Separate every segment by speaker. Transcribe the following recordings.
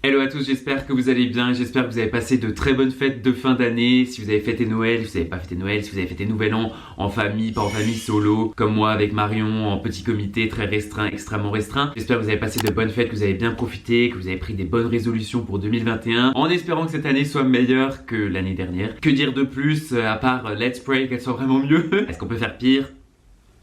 Speaker 1: Hello à tous, j'espère que vous allez bien, j'espère que vous avez passé de très bonnes fêtes de fin d'année. Si vous avez fêté Noël, si vous n'avez pas fêté Noël, si vous avez fêté Nouvel An en famille, pas en famille, solo, comme moi avec Marion, en petit comité très restreint, extrêmement restreint. J'espère que vous avez passé de bonnes fêtes, que vous avez bien profité, que vous avez pris des bonnes résolutions pour 2021, en espérant que cette année soit meilleure que l'année dernière. Que dire de plus, à part let's pray qu'elle soit vraiment mieux. Est-ce qu'on peut faire pire?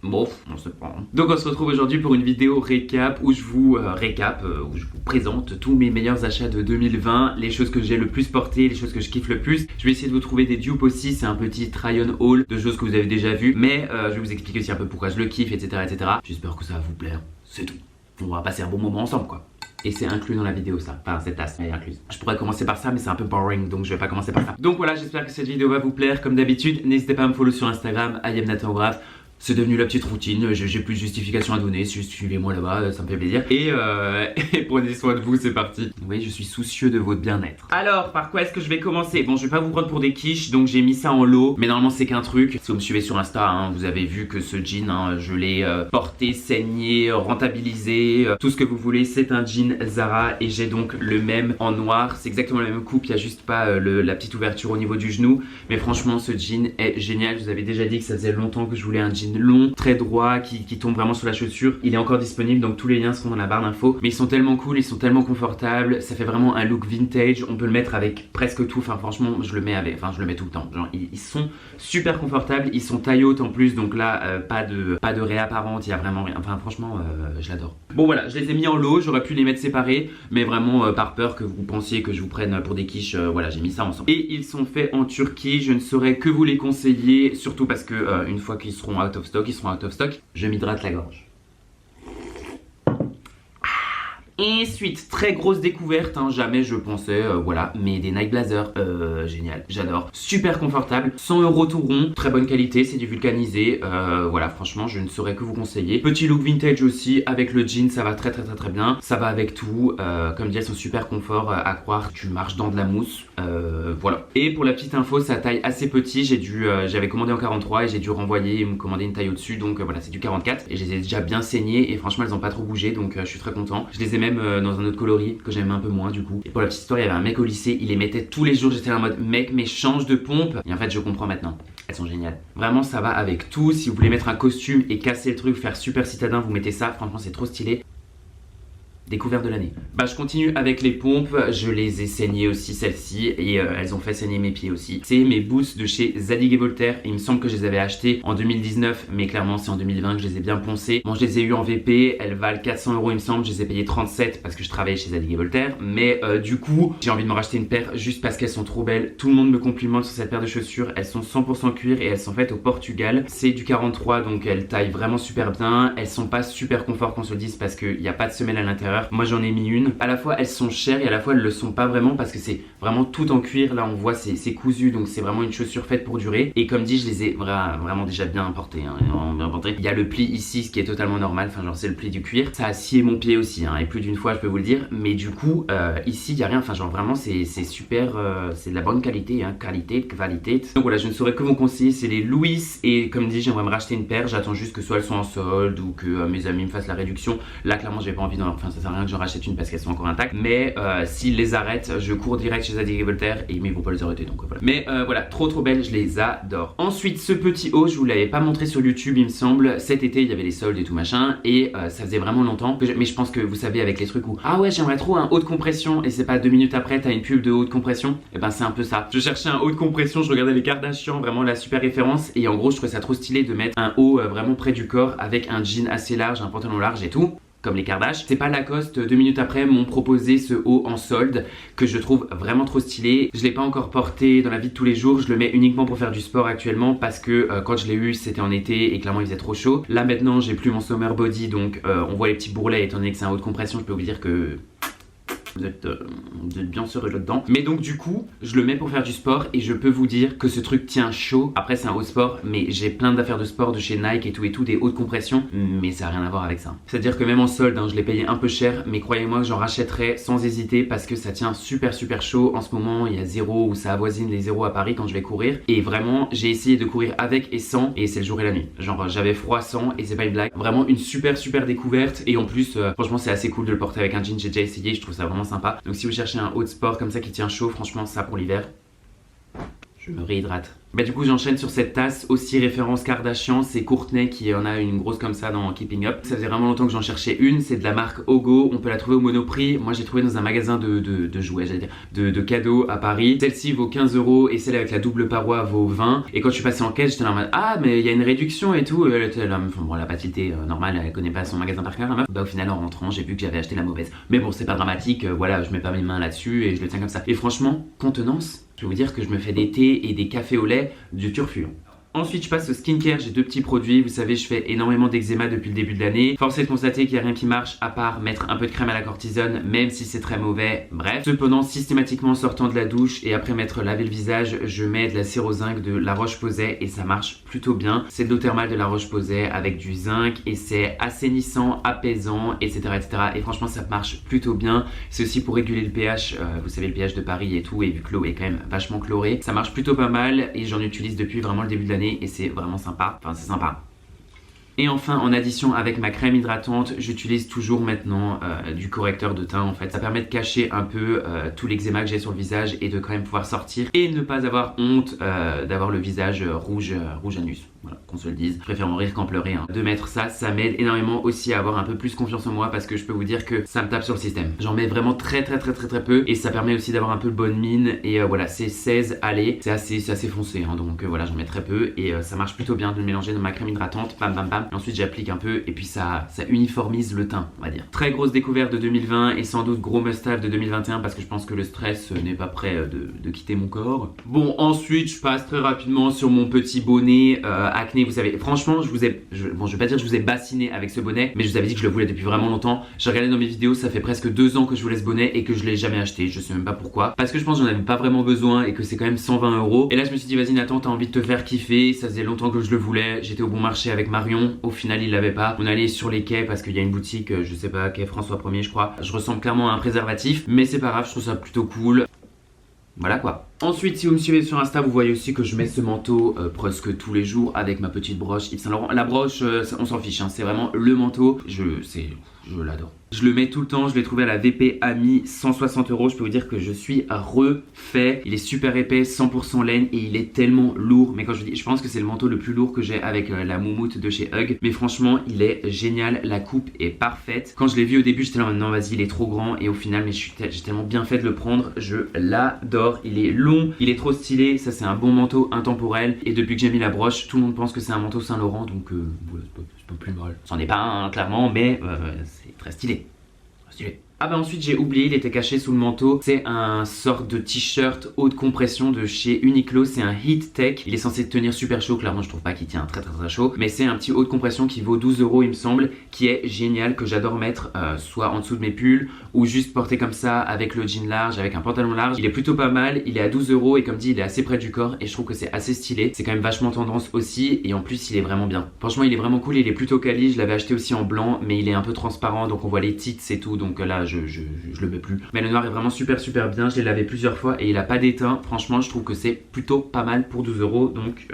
Speaker 1: Bon, on se prend. Donc on se retrouve aujourd'hui pour une vidéo récap où je vous où je vous présente tous mes meilleurs achats de 2020, les choses que j'ai le plus portées, les choses que je kiffe le plus. Je vais essayer de vous trouver des dupes aussi, c'est un petit try-on haul de choses que vous avez déjà vues, mais je vais vous expliquer aussi un peu pourquoi je le kiffe, etc. etc. J'espère que ça va vous plaire, c'est tout. On va passer un bon moment ensemble quoi. Et c'est inclus dans la vidéo ça, enfin cette tasse est incluse. Je pourrais commencer par ça mais c'est un peu boring donc je vais pas commencer par ça. Donc voilà, j'espère que cette vidéo va vous plaire. Comme d'habitude, n'hésitez pas à me follow sur Instagram, @nathangraph. C'est devenu la petite routine, j'ai plus de justification à donner, suivez-moi là-bas, ça me fait plaisir. Et prenez soin de vous, c'est parti. Oui, je suis soucieux de votre bien-être. Alors, par quoi est-ce que je vais commencer? Bon, je vais pas vous prendre pour des quiches, donc j'ai mis ça en lot. Mais normalement, c'est qu'un truc. Si vous me suivez sur Insta, hein, vous avez vu que ce jean, hein, je l'ai porté, saigné, rentabilisé, tout ce que vous voulez. C'est un jean Zara et j'ai donc le même en noir. C'est exactement la même coupe, il n'y a juste pas la petite ouverture au niveau du genou. Mais franchement, ce jean est génial. Je vous avais déjà dit que ça faisait longtemps que je voulais un jean long, très droit, qui tombe vraiment sur la chaussure. Il est encore disponible, donc tous les liens seront dans la barre d'infos. Mais ils sont tellement cool, ils sont tellement confortables, ça fait vraiment un look vintage. On peut le mettre avec presque tout, enfin franchement je le mets tout le temps. Genre ils sont super confortables, ils sont taille haute en plus, donc là pas de réapparente, il y a vraiment rien. Enfin franchement je l'adore. Bon voilà, je les ai mis en lot, j'aurais pu les mettre séparés, mais vraiment par peur que vous pensiez que je vous prenne pour des quiches, voilà j'ai mis ça ensemble. Et ils sont faits en Turquie, je ne saurais que vous les conseiller, surtout parce que une fois qu'ils seront out of stock, je m'hydrate la gorge. Ensuite, très grosse découverte, hein, jamais je pensais, voilà, mais des Nike Blazer, génial, j'adore, super confortable, 100 € tout rond, très bonne qualité, c'est du vulcanisé, voilà, franchement, je ne saurais que vous conseiller. Petit look vintage aussi, avec le jean, ça va très bien, ça va avec tout, comme dit, elles sont super confort, à croire que tu marches dans de la mousse, voilà. Et pour la petite info, sa taille assez petit, j'avais commandé en 43 et j'ai dû renvoyer et me commander une taille au-dessus, donc voilà, c'est du 44, et je les ai déjà bien saignées, et franchement, elles ont pas trop bougé, donc je suis très content. Je les ai même dans un autre coloris que j'aime un peu moins du coup. Et pour la petite histoire, il y avait un mec au lycée, il les mettait tous les jours, j'étais là en mode mec mais change de pompe. Et en fait je comprends maintenant, elles sont géniales. Vraiment ça va avec tout, si vous voulez mettre un costume et casser le truc, faire super citadin, vous mettez ça, franchement c'est trop stylé. Découverte de l'année. Bah je continue avec les pompes, je les ai saignées aussi celles-ci et elles ont fait saigner mes pieds aussi. C'est mes boots de chez Zadig & Voltaire, il me semble que je les avais achetés en 2019 mais clairement c'est en 2020 que je les ai bien poncés. Bon je les ai eu en VP, elles valent 400 € il me semble, je les ai payées 37 parce que je travaillais chez Zadig & Voltaire mais du coup j'ai envie de me racheter une paire juste parce qu'elles sont trop belles. Tout le monde me complimente sur cette paire de chaussures, elles sont 100% cuir et elles sont faites au Portugal. C'est du 43 donc elles taillent vraiment super bien, elles sont pas super confort qu'on se le dise parce qu'il n'y a pas de semelle à l'intérieur. Moi j'en ai mis une. À la fois elles sont chères et à la fois elles le sont pas vraiment parce que c'est vraiment tout en cuir. Là on voit c'est cousu donc c'est vraiment une chaussure faite pour durer. Et comme dit je les ai vraiment déjà bien portées. Hein, bien portées. Il y a le pli ici ce qui est totalement normal. Enfin genre c'est le pli du cuir. Ça a scié mon pied aussi hein, et plus d'une fois je peux vous le dire. Mais du coup ici il y a rien. Enfin genre vraiment c'est super. C'est de la bonne qualité. Hein, qualité. Donc voilà je ne saurais que vous conseiller. C'est les Louis et comme dit j'aimerais me racheter une paire. J'attends juste que soit elles soient en solde ou que mes amis me fassent la réduction. Là clairement j'ai pas envie d'en... Enfin ça sert à rien que j'en rachète une parce qu'elles sont encore intactes. Mais s'ils les arrêtent, je cours direct chez Zadig & Voltaire et ils vont pas les arrêter donc voilà. Mais voilà, trop belles, je les adore. Ensuite, ce petit haut, je vous l'avais pas montré sur YouTube, il me semble. Cet été, il y avait les soldes et tout machin et ça faisait vraiment longtemps. Mais je pense que vous savez avec les trucs où ah ouais, j'aimerais trop un haut de compression et c'est pas 2 minutes après, t'as une pub de haut de compression. Et ben c'est un peu ça. Je cherchais un haut de compression, je regardais les Kardashians, vraiment la super référence et en gros, je trouvais ça trop stylé de mettre un haut vraiment près du corps avec un jean assez large, un pantalon large et tout. Comme les Kardashians. C'est pas Lacoste, 2 minutes après m'ont proposé ce haut en solde que je trouve vraiment trop stylé. Je l'ai pas encore porté dans la vie de tous les jours, je le mets uniquement pour faire du sport actuellement parce que quand je l'ai eu c'était en été et clairement il faisait trop chaud. Là maintenant j'ai plus mon summer body donc on voit les petits bourrelets étant donné que c'est un haut de compression, je peux vous dire que vous êtes bien sûr là-dedans. Mais donc du coup, je le mets pour faire du sport et je peux vous dire que ce truc tient chaud. Après c'est un haut sport, mais j'ai plein d'affaires de sport de chez Nike et tout, des hautes compressions, mais ça n'a rien à voir avec ça. C'est-à-dire que même en solde, hein, je l'ai payé un peu cher, mais croyez-moi que j'en rachèterai sans hésiter parce que ça tient super chaud. En ce moment, il y a 0 ou ça avoisine les 0 à Paris quand je vais courir. Et vraiment, j'ai essayé de courir avec et sans et c'est le jour et la nuit. Genre j'avais froid sans et c'est pas une blague. Vraiment une super découverte et en plus, franchement c'est assez cool de le porter avec un jean, j'ai déjà essayé, je trouve ça vraiment sympa. Donc si vous cherchez un haut de sport comme ça qui tient chaud, franchement ça pour l'hiver, je me réhydrate. Bah du coup j'enchaîne sur cette tasse aussi référence Kardashian, c'est Courtney qui en a une grosse comme ça dans Keeping Up. Ça faisait vraiment longtemps que j'en cherchais une, c'est de la marque Ogo, on peut la trouver au Monoprix. Moi j'ai trouvé dans un magasin de jouets, j'allais dire, de cadeaux à Paris. Celle-ci vaut 15 € et celle avec la double paroi vaut 20. Et quand je suis passé en caisse j'étais là en mode ah mais il y a une réduction et tout. Elle était là, bon elle a pas tilté, normal, elle connaît pas son magasin par cœur la meuf. Bah au final en rentrant j'ai vu que j'avais acheté la mauvaise. Mais bon c'est pas dramatique, voilà je mets pas mes mains là-dessus et je le tiens comme ça. Et franchement, contenance, je vais vous dire que je me fais des thés et des cafés au lait du turfu. Ensuite je passe au skincare, j'ai 2 petits produits, vous savez je fais énormément d'eczéma depuis le début de l'année. Force est de constater qu'il n'y a rien qui marche à part mettre un peu de crème à la cortisone, même si c'est très mauvais, bref. Cependant systématiquement en sortant de la douche et après m'être lavé le visage, je mets de la cire au zinc de La Roche-Posay et ça marche plutôt bien. C'est de l'eau thermale de La Roche-Posay avec du zinc et c'est assainissant, apaisant, etc., etc. Et franchement ça marche plutôt bien. C'est aussi pour réguler le pH, vous savez le pH de Paris et tout, et vu que l'eau est quand même vachement chlorée, ça marche plutôt pas mal et j'en utilise depuis vraiment le début de l'année et c'est vraiment sympa, enfin c'est sympa. Et enfin en addition avec ma crème hydratante, j'utilise toujours maintenant du correcteur de teint en fait. Ça permet de cacher un peu tout l'eczéma que j'ai sur le visage et de quand même pouvoir sortir et ne pas avoir honte d'avoir le visage rouge anus. Voilà, qu'on se le dise. Je préfère en rire qu'en pleurer. Hein. De mettre ça, ça m'aide énormément aussi à avoir un peu plus confiance en moi parce que je peux vous dire que ça me tape sur le système. J'en mets vraiment très peu et ça permet aussi d'avoir un peu bonne mine et voilà, c'est 16 allées, c'est assez foncé hein, donc voilà, j'en mets très peu et ça marche plutôt bien de le mélanger dans ma crème hydratante, bam bam bam. Et ensuite j'applique un peu et puis ça uniformise le teint, on va dire. Très grosse découverte de 2020 et sans doute gros must-have de 2021 parce que je pense que le stress n'est pas prêt de quitter mon corps. Bon, ensuite je passe très rapidement sur mon petit bonnet acné, vous savez, franchement je vais pas dire que je vous ai bassiné avec ce bonnet, mais je vous avais dit que je le voulais depuis vraiment longtemps. J'ai regardé dans mes vidéos, ça fait presque 2 ans que je voulais ce bonnet et que je l'ai jamais acheté, je sais même pas pourquoi, parce que je pense que j'en avais pas vraiment besoin et que c'est quand même 120 €. Et là je me suis dit vas-y Nathan, t'as envie de te faire kiffer, ça faisait longtemps que je le voulais, j'étais au bon marché avec Marion, au final il l'avait pas, on allait sur les quais parce qu'il y a une boutique, je sais pas, quai François 1er je crois. Je ressemble clairement à un préservatif, mais c'est pas grave, je trouve ça plutôt cool. Voilà quoi. Ensuite, si vous me suivez sur Insta, vous voyez aussi que je mets ce manteau presque tous les jours avec ma petite broche Yves Saint Laurent. La broche, on s'en fiche, hein, c'est vraiment le manteau. Je l'adore. Je le mets tout le temps, je l'ai trouvé à la VP Ami, 160 €. Je peux vous dire que je suis refait. Il est super épais, 100% laine et il est tellement lourd. Mais quand je dis, je pense que c'est le manteau le plus lourd que j'ai avec la moumoute de chez Hug. Mais franchement, il est génial. La coupe est parfaite. Quand je l'ai vu au début, j'étais là, non vas-y, il est trop grand. Et au final, mais j'ai tellement bien fait de le prendre. Je l'adore. Il est long, il est trop stylé. Ça, c'est un bon manteau intemporel. Et depuis que j'ai mis la broche, tout le monde pense que c'est un manteau Saint Laurent. Donc, ouais, c'est pas plus mal. C'en est pas un, clairement, mais c'est très stylé. Ah bah ensuite j'ai oublié, il était caché sous le manteau. C'est un sorte de t-shirt haute compression de chez Uniqlo. C'est un Heat Tech. Il est censé tenir super chaud. Clairement je trouve pas qu'il tient très chaud. Mais c'est un petit haute compression qui vaut 12 € il me semble. Qui est génial, que j'adore mettre soit en dessous de mes pulls ou juste porter comme ça avec le jean large, avec un pantalon large. Il est plutôt pas mal, il est à 12 € et comme dit il est assez près du corps. Et je trouve que c'est assez stylé. C'est quand même vachement tendance aussi. Et en plus il est vraiment bien. Franchement il est vraiment cool, il est plutôt quali. Je l'avais acheté aussi en blanc mais il est un peu transparent. Donc on voit les tits et tout. Donc là je le mets plus. Mais le noir est vraiment super bien. Je l'ai lavé plusieurs fois et il a pas d'étain. Franchement, je trouve que c'est plutôt pas mal pour 12 €. Donc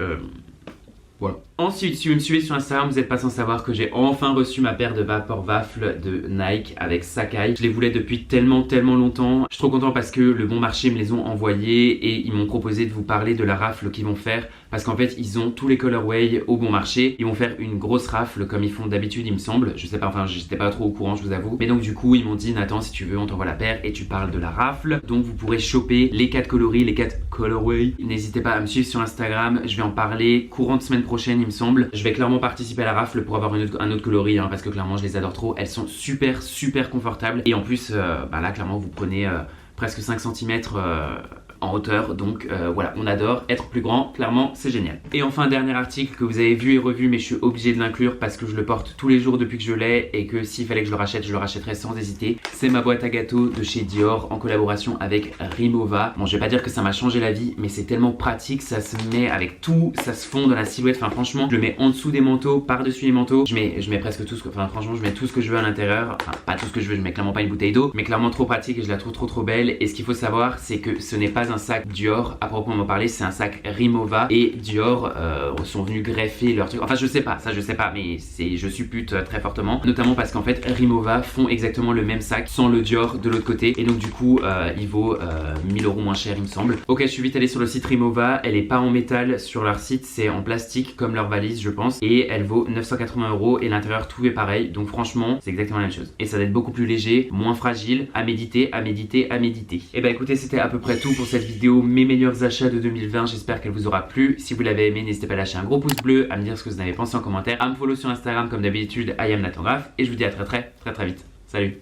Speaker 1: voilà. Ensuite, si vous me suivez sur Instagram, vous n'êtes pas sans savoir que j'ai enfin reçu ma paire de Vapor Waffle de Nike avec Sacai. Je les voulais depuis tellement longtemps. Je suis trop content parce que le bon marché me les ont envoyés et ils m'ont proposé de vous parler de la rafle qu'ils vont faire. Parce qu'en fait, ils ont tous les colorways au bon marché. Ils vont faire une grosse rafle comme ils font d'habitude, il me semble. Je sais pas, enfin, j'étais pas trop au courant, je vous avoue. Mais donc, du coup, ils m'ont dit, Nathan, si tu veux, on t'envoie la paire et tu parles de la rafle. Donc, vous pourrez choper les 4 coloris, les 4 colorways. N'hésitez pas à me suivre sur Instagram. Je vais en parler courant de semaine prochaine, il me semble. Je vais clairement participer à la rafle pour avoir un autre coloris, hein, parce que clairement, je les adore trop. Elles sont super confortables. Et en plus, là, clairement, vous prenez presque 5 cm en hauteur, donc voilà, on adore être plus grand, clairement c'est génial. Et enfin, dernier article que vous avez vu et revu, mais je suis obligé de l'inclure parce que je le porte tous les jours depuis que je l'ai et que s'il fallait que je le rachète, je le rachèterais sans hésiter. C'est ma boîte à gâteaux de chez Dior en collaboration avec Rimowa. Bon, je vais pas dire que ça m'a changé la vie, mais c'est tellement pratique, ça se met avec tout, ça se fond dans la silhouette. Enfin franchement, je le mets en dessous des manteaux, par-dessus les manteaux. Je mets presque tout ce que, enfin franchement, je mets tout ce que je veux à l'intérieur. Enfin pas tout ce que je veux, je mets clairement pas une bouteille d'eau, mais clairement trop pratique et je la trouve trop belle. Et ce qu'il faut savoir, c'est que ce n'est pas un sac Dior à proprement parler, c'est un sac Rimowa et Dior sont venus greffer leur truc. Enfin je sais pas, ça je sais pas, mais je suppute très fortement, notamment parce qu'en fait Rimowa font exactement le même sac sans le Dior de l'autre côté et donc du coup il vaut 1000 € moins cher il me semble. Ok, je suis vite allé sur le site Rimowa, elle est pas en métal sur leur site, c'est en plastique comme leur valise je pense et elle vaut 980 € et l'intérieur tout est pareil, donc franchement c'est exactement la même chose et ça va être beaucoup plus léger, moins fragile, à méditer, à méditer, à méditer. Et bah écoutez, c'était à peu près tout pour cette vidéo, mes meilleurs achats de 2020, j'espère qu'elle vous aura plu. Si vous l'avez aimé, n'hésitez pas à lâcher un gros pouce bleu, à me dire ce que vous en avez pensé en commentaire, à me follow sur Instagram comme d'habitude, I am Nathan Graff, et je vous dis à très vite. Salut.